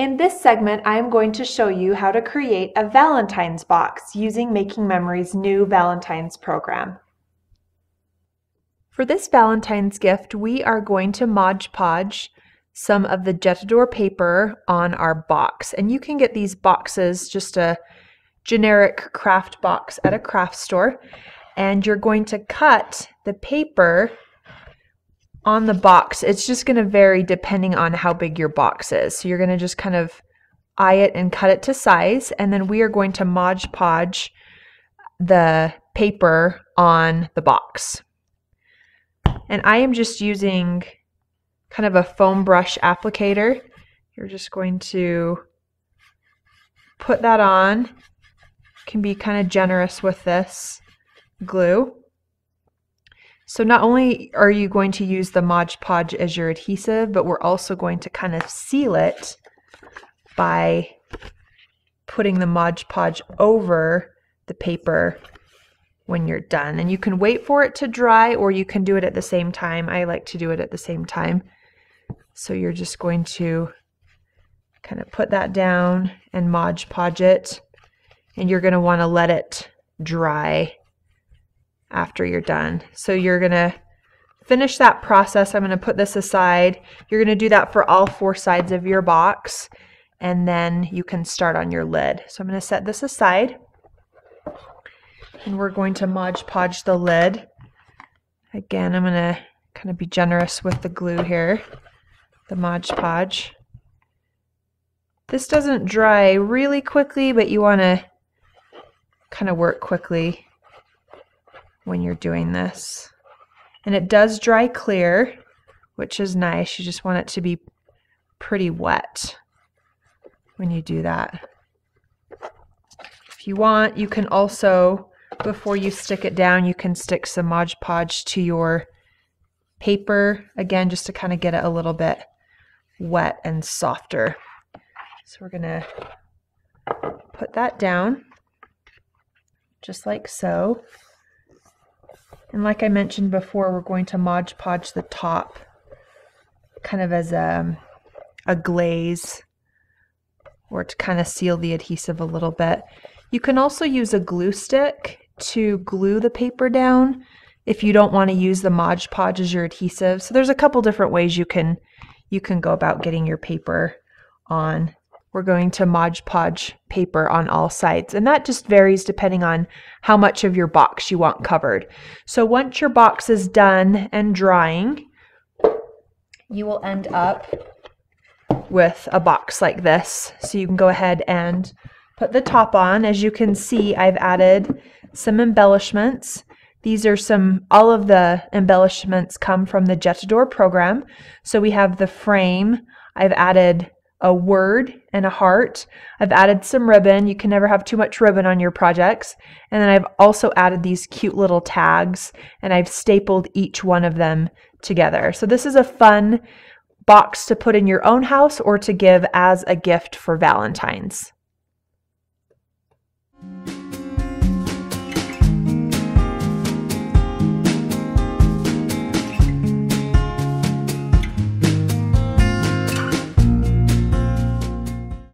In this segment, I am going to show you how to create a Valentine's box using Making Memories' new Valentine's program. For this Valentine's gift, we are going to Mod Podge some of the Jetador paper on our box. And you can get these boxes, just a generic craft box at a craft store. And you're going to cut the paper on the box. It's just going to vary depending on how big your box is. So you're going to just kind of eye it and cut it to size. And then we are going to Mod Podge the paper on the box. And I am just using kind of a foam brush applicator. You're just going to put that on. Can be kind of generous with this glue. So not only are you going to use the Mod Podge as your adhesive, but we're also going to kind of seal it by putting the Mod Podge over the paper when you're done. And you can wait for it to dry, or you can do it at the same time. I like to do it at the same time. So you're just going to kind of put that down and Mod Podge it, and you're going to want to let it dry after you're done. So you're going to finish that process. I'm going to put this aside. You're going to do that for all 4 sides of your box, and then you can start on your lid. So I'm going to set this aside, and we're going to Mod Podge the lid. Again, I'm going to kind of be generous with the glue here, the Mod Podge. This doesn't dry really quickly, but you want to kind of work quickly when you're doing this. And it does dry clear, which is nice. You just want it to be pretty wet when you do that. If you want, you can also, before you stick it down, you can stick some Mod Podge to your paper, again, just to kind of get it a little bit wet and softer. So we're going to put that down just like so. And like I mentioned before, we're going to Mod Podge the top kind of as a glaze, or to kind of seal the adhesive a little bit. You can also use a glue stick to glue the paper down if you don't want to use the Mod Podge as your adhesive. So there's a couple different ways you can go about getting your paper on. We're going to Mod Podge paper on all sides, and that just varies depending on how much of your box you want covered. So once your box is done and drying, you will end up with a box like this. So you can go ahead and put the top on. As you can see, I've added some embellishments. These are all of the embellishments come from the Jetador program. So we have the frame. I've added a word and a heart. I've added some ribbon. You can never have too much ribbon on your projects. And then I've also added these cute little tags, and I've stapled each one of them together. So this is a fun box to put in your own house or to give as a gift for Valentine's.